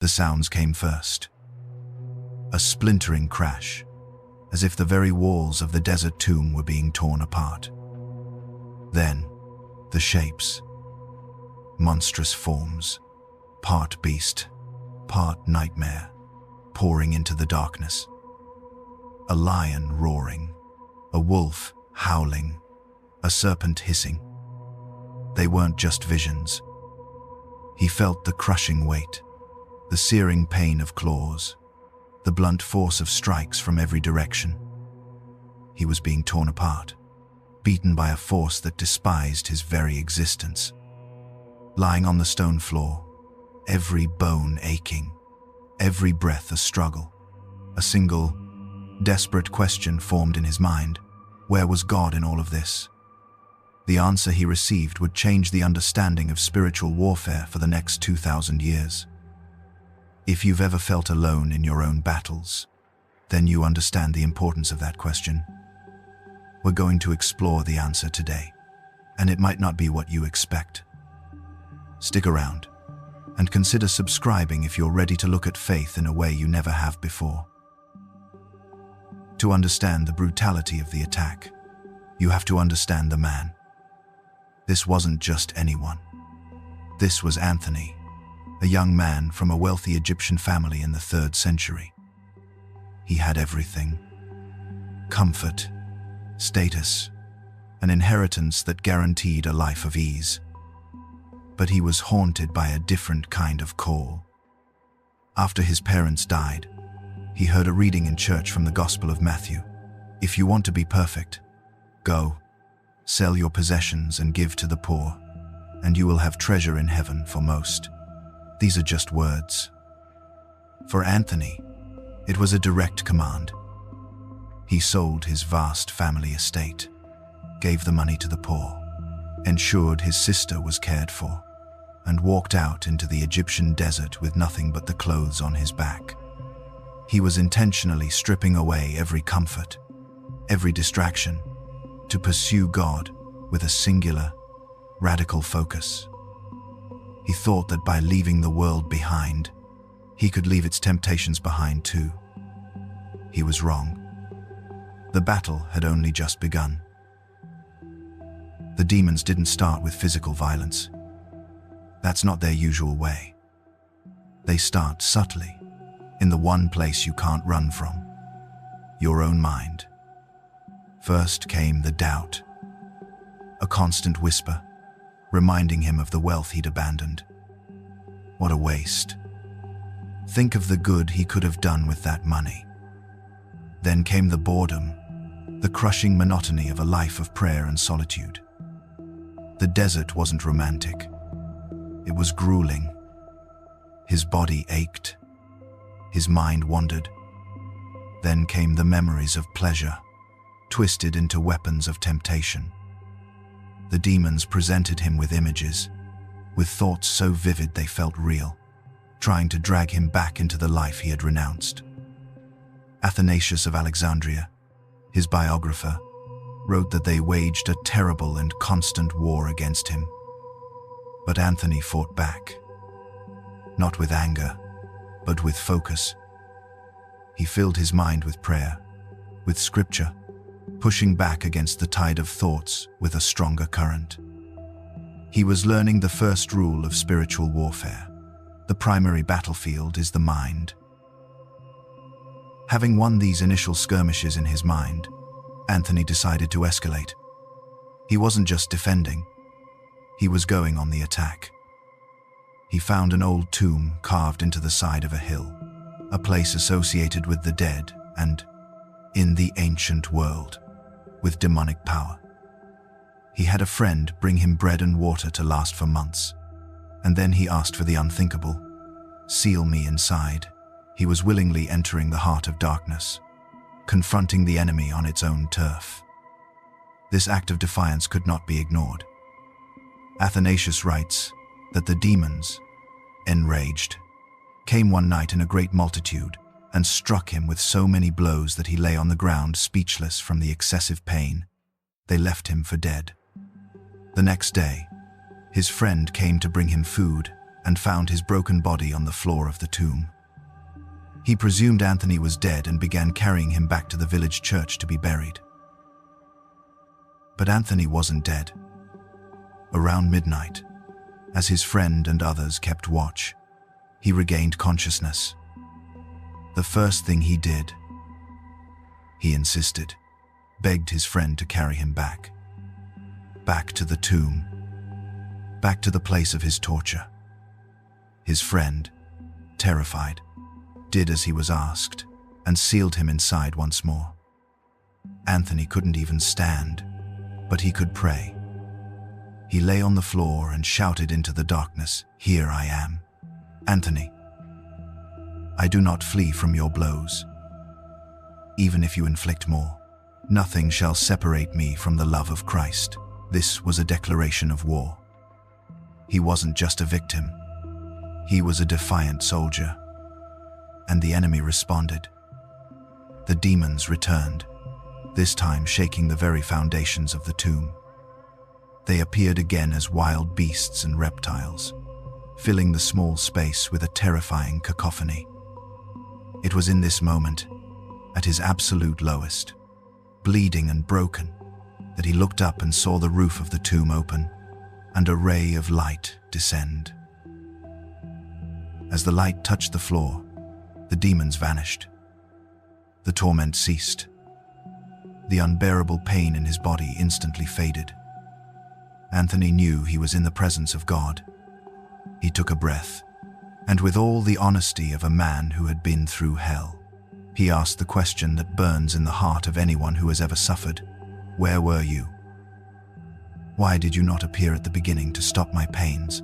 The sounds came first. A splintering crash, as if the very walls of the desert tomb were being torn apart. Then, the shapes. Monstrous forms, part beast, part nightmare, pouring into the darkness. A lion roaring, a wolf howling, a serpent hissing. They weren't just visions. He felt the crushing weight, the searing pain of claws, the blunt force of strikes from every direction. He was being torn apart, beaten by a force that despised his very existence. Lying on the stone floor, every bone aching, every breath a struggle. A single, desperate question formed in his mind: where was God in all of this? The answer he received would change the understanding of spiritual warfare for the next 2,000 years. If you've ever felt alone in your own battles, then you understand the importance of that question. We're going to explore the answer today, and it might not be what you expect. Stick around, and consider subscribing if you're ready to look at faith in a way you never have before. To understand the brutality of the attack, you have to understand the man. This wasn't just anyone. This was Anthony, a young man from a wealthy Egyptian family in the 3rd century. He had everything: comfort, status, an inheritance that guaranteed a life of ease. But he was haunted by a different kind of call. After his parents died, he heard a reading in church from the Gospel of Matthew. If you want to be perfect, go, sell your possessions and give to the poor, and you will have treasure in heaven for most. These are just words. For Anthony, it was a direct command. He sold his vast family estate, gave the money to the poor, ensured his sister was cared for, and walked out into the Egyptian desert with nothing but the clothes on his back. He was intentionally stripping away every comfort, every distraction, to pursue God with a singular, radical focus. He thought that by leaving the world behind, he could leave its temptations behind too. He was wrong. The battle had only just begun. The demons didn't start with physical violence. That's not their usual way. They start subtly, in the one place you can't run from: your own mind. First came the doubt, a constant whisper, reminding him of the wealth he'd abandoned. What a waste. Think of the good he could have done with that money. Then came the boredom, the crushing monotony of a life of prayer and solitude. The desert wasn't romantic. It was grueling. His body ached. His mind wandered. Then came the memories of pleasure, twisted into weapons of temptation. The demons presented him with images, with thoughts so vivid they felt real, trying to drag him back into the life he had renounced. Athanasius of Alexandria, his biographer, wrote that they waged a terrible and constant war against him. But Anthony fought back, not with anger, but with focus. He filled his mind with prayer, with scripture, pushing back against the tide of thoughts with a stronger current. He was learning the first rule of spiritual warfare: the primary battlefield is the mind. Having won these initial skirmishes in his mind, Anthony decided to escalate. He wasn't just defending, he was going on the attack. He found an old tomb carved into the side of a hill, a place associated with the dead and, in the ancient world, with demonic power. He had a friend bring him bread and water to last for months, and then he asked for the unthinkable: "Seal me inside." He was willingly entering the heart of darkness, confronting the enemy on its own turf. This act of defiance could not be ignored. Athanasius writes that the demons, enraged, came one night in a great multitude and struck him with so many blows that he lay on the ground speechless from the excessive pain. They left him for dead. The next day, his friend came to bring him food, and found his broken body on the floor of the tomb. He presumed Anthony was dead and began carrying him back to the village church to be buried. But Anthony wasn't dead. Around midnight, as his friend and others kept watch, he regained consciousness. The first thing he did, he insisted, begged his friend to carry him back. Back to the tomb. Back to the place of his torture. His friend, terrified, did as he was asked and sealed him inside once more. Anthony couldn't even stand, but he could pray. He lay on the floor and shouted into the darkness, "Here I am, Anthony. I do not flee from your blows. Even if you inflict more, nothing shall separate me from the love of Christ." This was a declaration of war. He wasn't just a victim. He was a defiant soldier. And the enemy responded. The demons returned, this time shaking the very foundations of the tomb. They appeared again as wild beasts and reptiles, filling the small space with a terrifying cacophony. It was in this moment, at his absolute lowest, bleeding and broken, that he looked up and saw the roof of the tomb open and a ray of light descend. As the light touched the floor, the demons vanished. The torment ceased. The unbearable pain in his body instantly faded. Anthony knew he was in the presence of God. He took a breath, and with all the honesty of a man who had been through hell, he asked the question that burns in the heart of anyone who has ever suffered. Where were you? Why did you not appear at the beginning to stop my pains?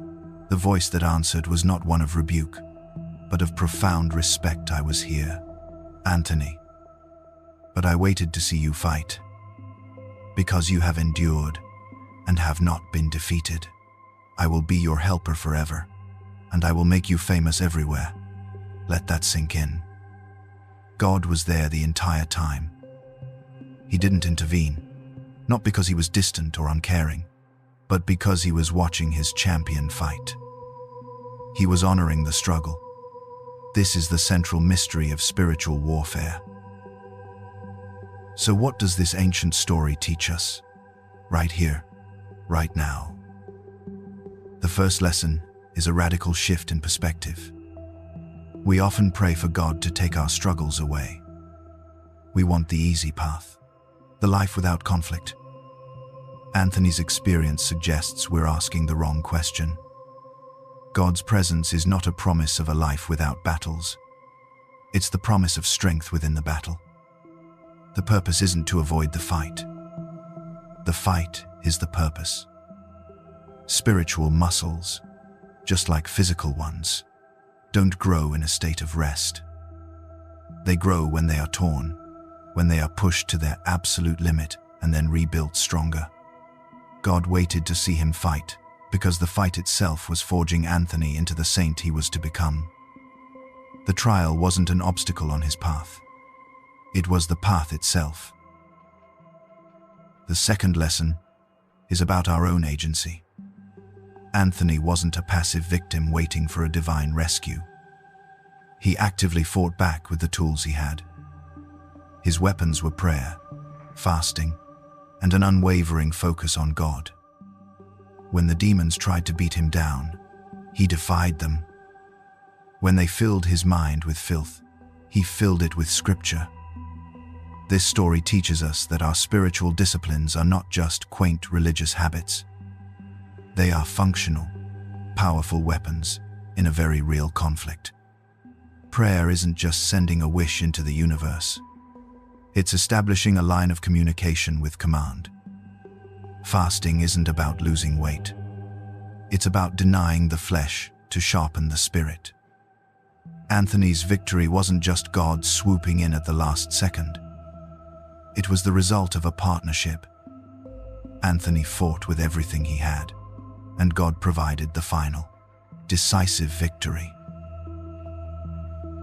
The voice that answered was not one of rebuke, but of profound respect. I was here, Anthony, but I waited to see you fight. Because you have endured and have not been defeated, I will be your helper forever, and I will make you famous everywhere. Let that sink in. God was there the entire time. He didn't intervene, not because he was distant or uncaring, but because he was watching his champion fight. He was honoring the struggle. This is the central mystery of spiritual warfare. So what does this ancient story teach us? Right here, right now. The first lesson is a radical shift in perspective. We often pray for God to take our struggles away. We want the easy path, the life without conflict. Anthony's experience suggests we're asking the wrong question. God's presence is not a promise of a life without battles. It's the promise of strength within the battle. The purpose isn't to avoid the fight. The fight is the purpose. Spiritual muscles, just like physical ones, don't grow in a state of rest. They grow when they are torn, when they are pushed to their absolute limit and then rebuilt stronger. God waited to see him fight, because the fight itself was forging Anthony into the saint he was to become. The trial wasn't an obstacle on his path. It was the path itself. The second lesson is about our own agency. Anthony wasn't a passive victim waiting for a divine rescue. He actively fought back with the tools he had. His weapons were prayer, fasting, and an unwavering focus on God. When the demons tried to beat him down, he defied them. When they filled his mind with filth, he filled it with scripture. This story teaches us that our spiritual disciplines are not just quaint religious habits. They are functional, powerful weapons in a very real conflict. Prayer isn't just sending a wish into the universe. It's establishing a line of communication with command. Fasting isn't about losing weight. It's about denying the flesh to sharpen the spirit. Anthony's victory wasn't just God swooping in at the last second. It was the result of a partnership. Anthony fought with everything he had, and God provided the final, decisive victory.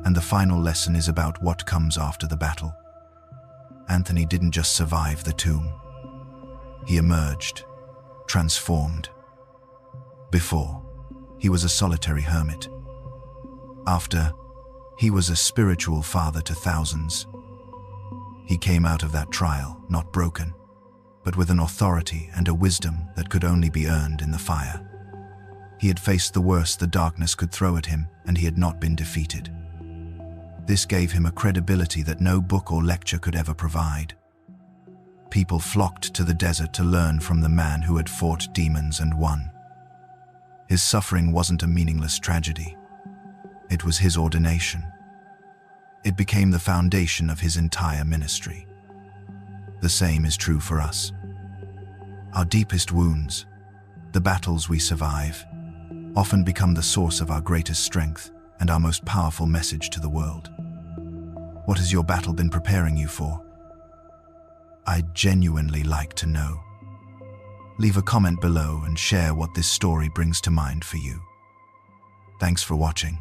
And the final lesson is about what comes after the battle. Anthony didn't just survive the tomb. He emerged, transformed. Before, he was a solitary hermit. After, he was a spiritual father to thousands. He came out of that trial not broken, but with an authority and a wisdom that could only be earned in the fire. He had faced the worst the darkness could throw at him, and he had not been defeated. This gave him a credibility that no book or lecture could ever provide. People flocked to the desert to learn from the man who had fought demons and won. His suffering wasn't a meaningless tragedy. It was his ordination. It became the foundation of his entire ministry. The same is true for us. Our deepest wounds, the battles we survive, often become the source of our greatest strength and our most powerful message to the world. What has your battle been preparing you for? I'd genuinely like to know. Leave a comment below and share what this story brings to mind for you. Thanks for watching.